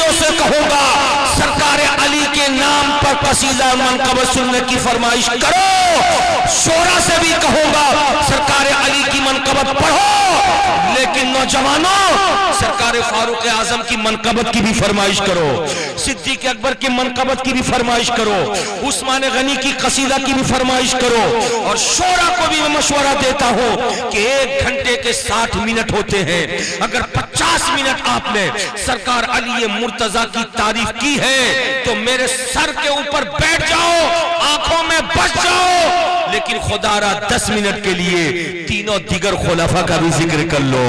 मुरीदों से कहूंगा, सरकार अली के नाम पर कसीदा मनकबत सुनने की फरमाइश करो। शोरा से भी कहूंगा, सरकार अली की मनकबत पढ़ो। लेकिन नौजवानों, सरकार फारूक आजम की मनकबत की भी फरमाइश करो, सिद्दीक अकबर की मनकबत की भी फरमाइश करो, उस्मान गनी की कसीदा की भी फरमाइश करो। और शोरा को भी मैं मशवरा देता हूं कि 1 घंटे के 60 मिनट होते हैं, अगर 50 मिनट आपने सरकार अली मुर्तजा की तारीफ की है तो मेरे सर के ऊपर बैठ जाओ, आंखों में बस जाओ, लेकिन खुदारा 10 मिनट के लिए तीनों दिगर खुलाफा का भी जिक्र कर लो,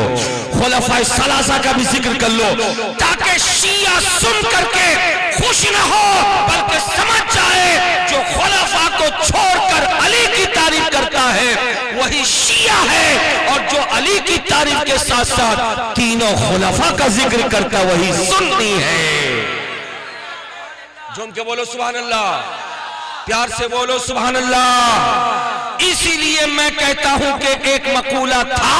खुलाफाए सलासा का भी जिक्र कर लो, ताकि शिया सुन करके खुश न हो बल्कि समझ जाए जो खुलाफा को छोड़कर अली की तारीफ करता है वही शिया है, और जो अली की तारीफ के साथ साथ तीनों खुलाफा का जिक्र करता वही सुन्नी है। झूम के बोलो सुभान अल्लाह, प्यार से बोलो सुभान अल्लाह। इसीलिए मैं कहता हूं कि एक मकूला था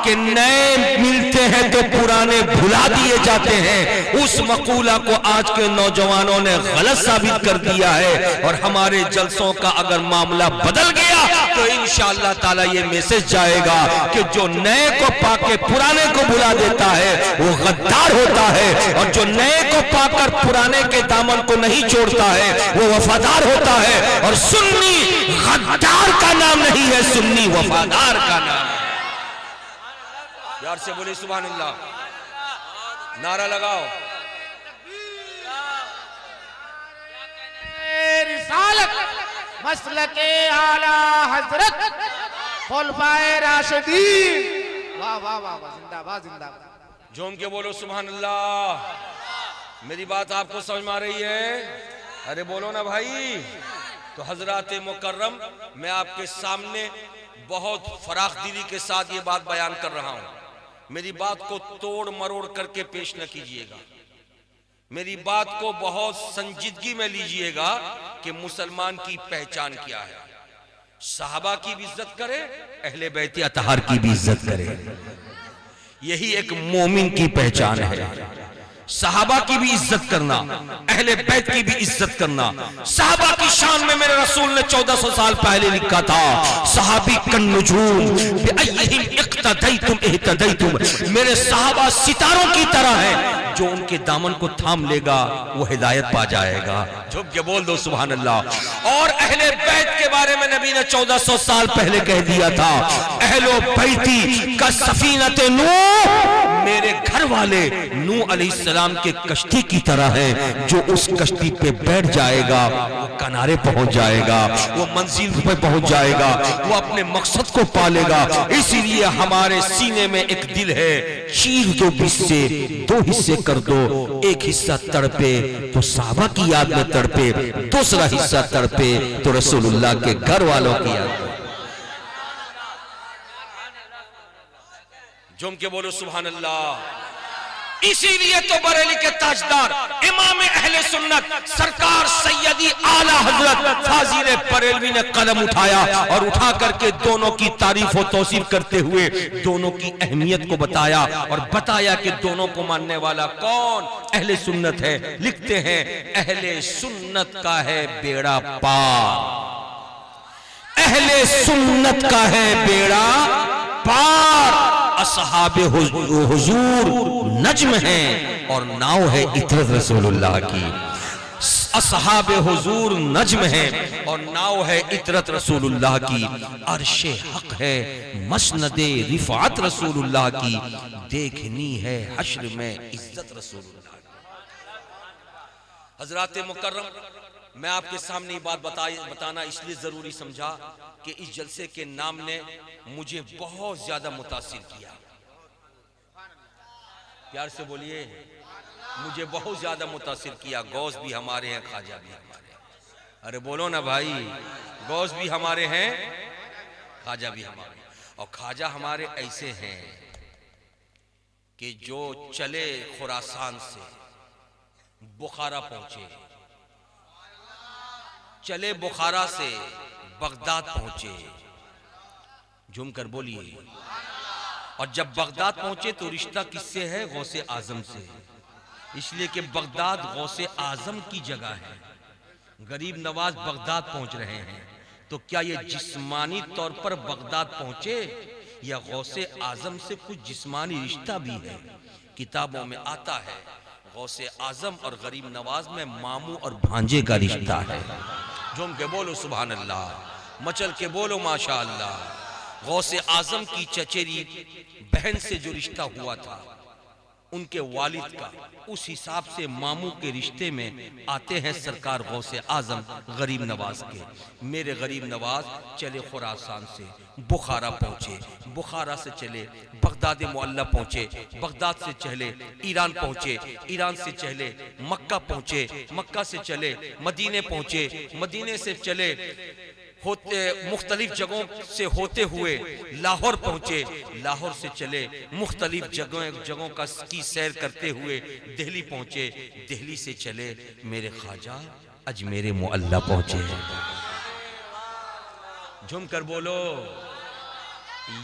कि नए मिलते हैं तो पुराने भुला दिए जाते हैं। उस मकूला को आज के नौजवानों ने गलत साबित कर दिया है, और हमारे जलसों का अगर मामला बदल गया तो इंशाअल्लाह ताला ये मैसेज जाएगा कि जो नए को पाके पुराने को भुला देता है वो गद्दार होता है, और जो नए को पाकर पुराने के दामन को नहीं छोड़ता है वो वफादार होता है। और सुन्नी गद्दार का नाम नहीं है, सुन्नी वफादार का नाम है। यार से बोले सुभान अल्लाह, नारा लगाओ। रिसालत मसलके आला हजरत खुलफाए राशिदीन, वाह वाह वाह वाह, जिंदाबाद जिंदाबाद। झूम के बोलो सुभान अल्लाह। मेरी बात आपको समझ में आ रही है? अरे बोलो ना भाई। तो हजरात मुकर्रम, मैं आपके सामने बहुत फराखदिली के साथ ये बात बयान कर रहा हूं। मेरी बात को तोड़ मरोड़ करके पेश न कीजिएगा, मेरी बात को बहुत संजीदगी में लीजिएगा कि मुसलमान की पहचान क्या है। सहाबा की भी इज्जत करे, अहले बैत अतहार की भी इज्जत करे, यही एक मोमिन की पहचान है। सहाबा की भी इज्जत करना, अहले बैत की भी इज्जत करना। सहाबा की शान में मेरे रसूल ने 1400 साल पहले लिखा था, सहाबी कन्नुजूम बिअय्यिहिम इक्तदैतुम इहतदैतुम। मेरे सहाबा सितारों की तरह हैं, जो उनके दामन को थाम लेगा वो हिदायत पा जाएगा। झुक के बोल दो सुभान अल्लाह। और अहले बैत के बारे में नबी ने 1400 साल पहले कह दिया था, अहलो बैती का सफीनते नूह, मेरे घर वाले नूह अलैहिस्सलाम के कश्ती की तरह है। जो उस कश्ती पे बैठ जाएगा वो किनारे पहुंच जाएगा, वो मंजिल पे पहुंच जाएगा, वो अपने मकसद को पालेगा। इसीलिए हमारे सीने में एक दिल है, चीर दो हिस्से, 2 हिस्से कर दो, एक हिस्सा तड़पे तो सहाबा की याद में तड़पे, दूसरा हिस्सा तड़पे तो रसूलुल्लाह के घर वालों की याद में। झूम के बोलो सुभान अल्लाह। इसीलिए तो बरेली के ताजदार इमाम अहले सुन्नत सरकार सैयदी आला हजरत फाजिल बरेलवी ने कदम उठाया, और उठा करके दोनों की तारीफ और तौसीफ करते हुए दोनों की अहमियत को बताया, और बताया कि दोनों को मानने वाला कौन? अहले सुन्नत है। लिखते हैं, अहले सुन्नत का है बेड़ा पार, अहले सुन्नत का है बेड़ा पार। असहाबे हुजूर नज्म है और नाव है इतरत रसूलुल्लाह की। असहाबे हुजूर नज्म है और नाव है इतरत रसूलुल्लाह की। अर्शे हक है मसनदे रिफात रसूलुल्लाह की, देखनी है हश्र में इज्जत रसूलुल्लाह। हजरात मुकर्रम, मैं आपके सामने ये बात बताना इसलिए जरूरी समझा कि इस जलसे के नाम ने मुझे बहुत ज्यादा मुतासिर किया। प्यार से बोलिए, मुझे बहुत ज्यादा मुतासिर किया। गौस भी हमारे हैं, ख्वाजा भी हमारे हैं। अरे बोलो ना भाई, गौस भी हमारे हैं, ख्वाजा भी हमारे हैं। और ख्वाजा हमारे ऐसे हैं कि जो चले खुरासान से बुखारा पहुंचे, चले बुखारा से बगदाद पहुंचे। झूमकर बोलिए। और जब बगदाद पहुंचे तो रिश्ता किससे है? गौसे आजम से। इसलिए कि बगदाद गौसे आजम की जगह है। गरीब नवाज बगदाद पहुंच रहे हैं, तो क्या ये जिस्मानी तौर पर बगदाद पहुंचे या गौसे आजम से कुछ जिस्मानी रिश्ता भी है? किताबों में आता है गौसे आजम और गरीब नवाज में मामू और भांजे का रिश्ता है। झूम के बोलो सुभान अल्लाह, मचल के बोलो माशा अल्लाह। गौसे आजम की चचेरी बहन से जो रिश्ता हुआ था उनके वालिद का, उस हिसाब से मामू के रिश्ते में आते हैं सरकार गौसे आजम गरीब नवाज के। मेरे गरीब नवाज चले खुरासान से बुखारा पहुंचे, बुखारा से चले बगदाद मुअल्ला पहुंचे, बगदाद से चले ईरान पहुंचे, ईरान से चले मक्का पहुंचे, मक्का से चले मदीने पहुंचे, मदीने से चले होते मुख्तलिफ जगहों से होते हुए लाहौर पहुंचे, लाहौर से चले मुख्तलिफ जगहों का की सैर करते हुए दिल्ली पहुंचे, दिल्ली से चले मेरे ख्वाजा अजमेर मुअल्ला पहुंचे। झूम कर बोलो,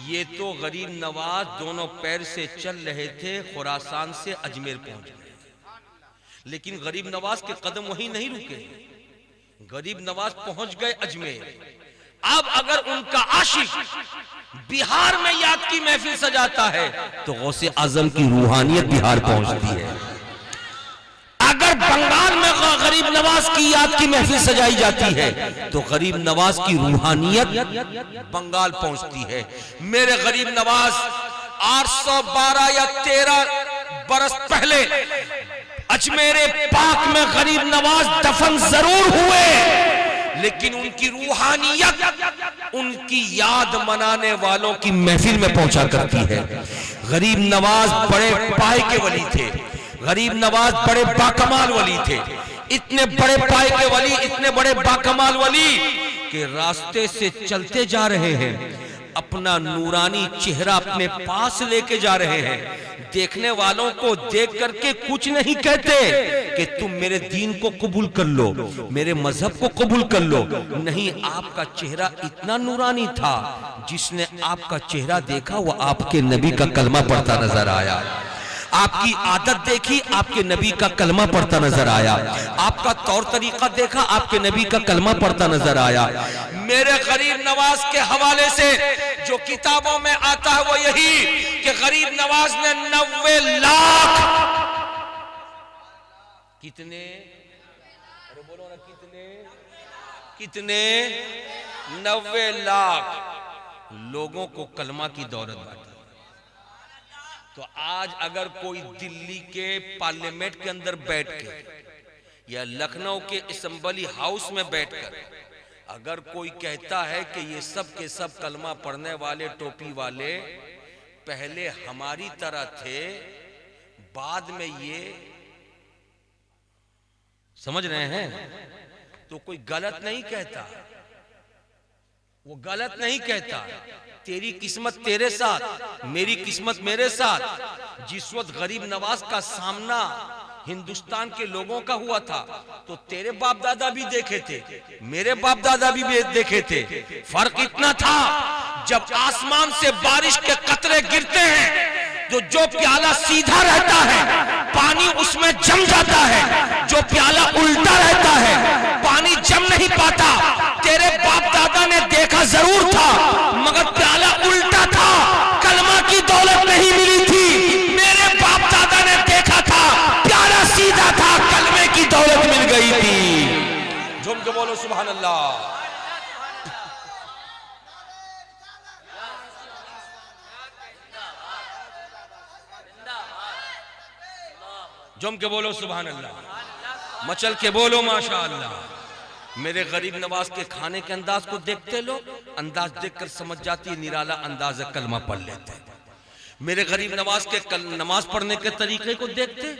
ये तो गरीब नवाज दोनों पैर से चल रहे थे, खुरासान से अजमेर पहुंच गए। लेकिन गरीब नवाज के कदम वहीं नहीं रुके, गरीब नवाज पहुंच गए अजमेर। अब अगर उनका आशिक बिहार में याद की महफिल सजाता है तो गौसे आजम की रूहानियत बिहार पहुंचती है। अगर बंगाल में गरीब नवाज की याद की महफिल सजाई जाती है तो गरीब नवाज की रूहानियत बंगाल पहुंचती है। मेरे गरीब नवाज 812 या 13 बरस पहले अजमेरे पाक में गरीब नवाज दफन जरूर हुए, लेकिन उनकी रूहानियत उनकी याद मनाने वालों की महफिल में पहुंचा करती है। गरीब नवाज बड़े पाए के वली थे, गरीब नवाज बड़े बाकमाल वली थे, इतने बड़े पाए के वली, इतने बड़े बाकमाल वली के रास्ते से चलते जा रहे हैं, अपना नूरानी चेहरा अपने पास लेके जा रहे हैं। देखने वालों को देख करके कुछ नहीं कहते कि तुम मेरे दीन को कबूल कर लो, मेरे मजहब को कबूल कर लो। नहीं, आपका चेहरा इतना नूरानी था, जिसने आपका चेहरा देखा वो आपके नबी का कलमा पढ़ता नजर आया। आपकी आदत देखी, आपके नबी का कलमा पढ़ता नजर आया। आपका तौर तरीका देखा, आपके नबी का कलमा पढ़ता नजर आया। मेरे गरीब नवाज के हवाले से जो किताबों में आता है वो यही कि गरीब नवाज ने 90 लाख, कितने, अरे बोलो ना, कितने 90 लाख लोगों को कलमा की दौलत बांटी। तो आज अगर कोई दिल्ली के पार्लियामेंट के अंदर बैठ के या लखनऊ के असेंबली हाउस में बैठकर अगर कोई कहता है कि ये सब के सब कलमा पढ़ने वाले टोपी वाले पहले हमारी तरह थे, बाद में ये, समझ रहे हैं, तो कोई गलत नहीं कहता, वो गलत नहीं कहता। तेरी किस्मत तेरे साथ, मेरी किस्मत मेरे साथ। जिस वक्त गरीब नवाज का सामना हिंदुस्तान के लोगों का हुआ था तो तेरे बाप दादा भी देखे थे, मेरे बाप दादा भी देखे थे। फर्क इतना था, जब आसमान से बारिश के कतरे गिरते हैं तो जो प्याला सीधा रहता है पानी उसमें जम जाता है, जो प्याला उल्टा रहता है पानी जम नहीं पाता। तेरे बाप दादा ने देखा जरूर था मगर प्याला उल्टा था, कलमा की दौलत नहीं मिली थी। मेरे बाप दादा ने देखा था प्याला सीधा था, कलमे की दौलत मिल गई थी। झूम के बोलो सुभान अल्लाह। झूम के बोलो सुभान अल्लाह, मचल के बोलो माशा अल्लाह। मेरे गरीब नवाज के खाने के अंदाज को देखते लोग, अंदाज देखकर समझ जाती है निराला अंदाज है, कलमा पढ़ लेते हैं। मेरे गरीब नवाज के नमाज पढ़ने के तरीके को देखते,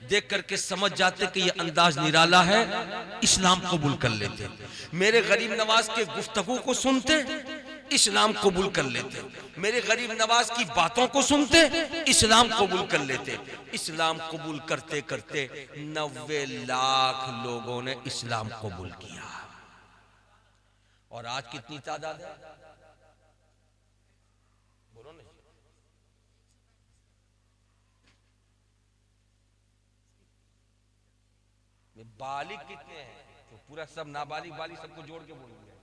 देख करके समझ जाते कि ये अंदाज निराला है, इस्लाम कबूल कर लेते। मेरे गरीब नवाज के गुफ्तगू को सुनते, इस्लाम कबूल कर लेते। मेरे गरीब नवाज की बातों को सुनते, इस्लाम कबूल कर लेते। इस्लाम कबूल करते करते 90 लाख लोगों ने इस्लाम कबूल किया। और आज कितनी तादाद है? बोलो नहीं। ये बालिग कितने हैं? तो पूरा सब नाबालिग बालिग सबको जोड़ के बोलेंगे।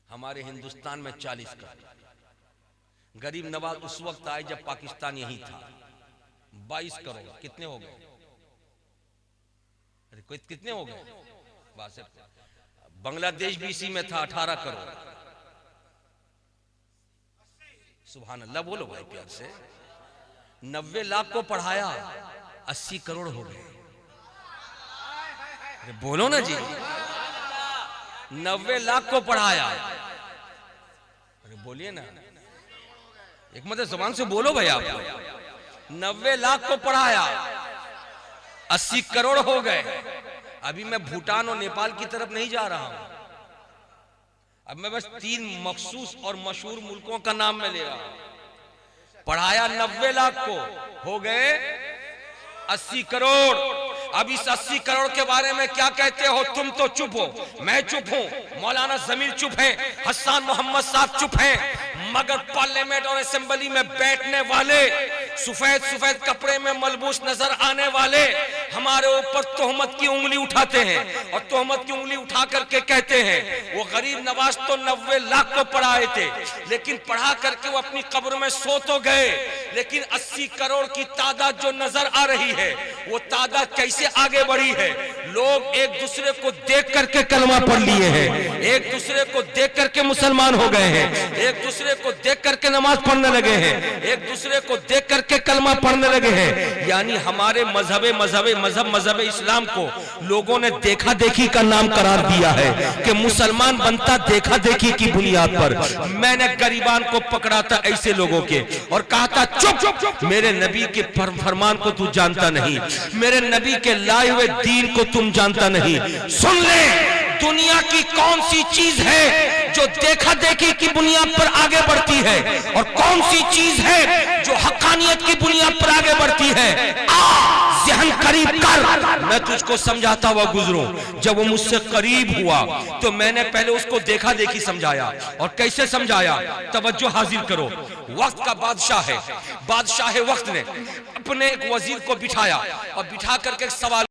हमारे हिंदुस्तान में 40 करोड़। गरीब नवाज उस वक्त आए जब पाकिस्तान यही था। 22 करोड़ कितने हो गए? अरे कोई कितने हो गए? बांग्लादेश भी इसी में था, 18 करोड़। सुभान अल्लाह बोलो भाई प्यार से। 90 लाख को पढ़ाया, 80 करोड़ हो गए। अरे बोलो ना जी। 90 लाख को पढ़ाया, अरे बोलिए ना, एक मतलब जुबान से बोलो भाई आप। 90 लाख को पढ़ाया, 80 करोड़ हो गए। अभी मैं भूटान और नेपाल की तरफ नहीं जा रहा हूं। अब मैं बस 3 मखसूस और मशहूर मुल्कों का नाम मैं ले रहा हूं। पढ़ाया 90 लाख को, हो गए 80 करोड़। अब इस 80 करोड़ के बारे में क्या कहते हो? तुम तो चुप हो, मैं चुप हूं, मौलाना जमील चुप है, हसन मोहम्मद साहब चुप हैं, मगर पार्लियामेंट और असेंबली में बैठने वाले, सफेद सफेद कपड़े में मलबूस नजर आने वाले हमारे ऊपर तोहमत की उंगली उठाते हैं और तोहमत की उंगली उठा करके कहते हैं वो गरीब नवाज तो 90 लाख को पढ़ाए थे, लेकिन पढ़ा करके वो अपनी कब्र में सो तो गए, लेकिन 80 करोड़ की तादाद जो नजर आ रही है वो तादाद कैसे आगे बढ़ी है? लोग एक दूसरे को देख करके कलमा पढ़ लिए हैं, एक दूसरे को देख करके मुसलमान हो गए हैं, एक दूसरे को देख करके नमाज पढ़ने लगे हैं, एक दूसरे को देख करके कलमा पढ़ने लगे हैं। यानी हमारे मजहब इस्लाम को लोगों ने देखा देखी का नाम करार दिया है कि मुसलमान बनता देखा देखी की बुनियाद पर। मैंने गरीबान को पकड़ा था ऐसे लोगों के और कहा था चुप, मेरे नबी के फरमान को तू जानता नहीं, मेरे नबी के लाए हुए दीन को तुम जानता नहीं। सुन ले, दुनिया की कौन सी चीज है जो देखा देखी की बुनियाद पर आगे बढ़ती है और कौन सी चीज है जो हक्कानियत की बुनियाद पर आगे बढ़ती है? ज़हन करीब कर, मैं तुझको समझाता हुआ गुजरूं। जब वो मुझसे करीब हुआ तो मैंने पहले उसको देखा देखी समझाया। और कैसे समझाया? तवज्जो हाजिर करो। वक्त का बादशाह है, बादशाह वक्त ने अपने एक वजीर को बिठाया और बिठा करके सवाल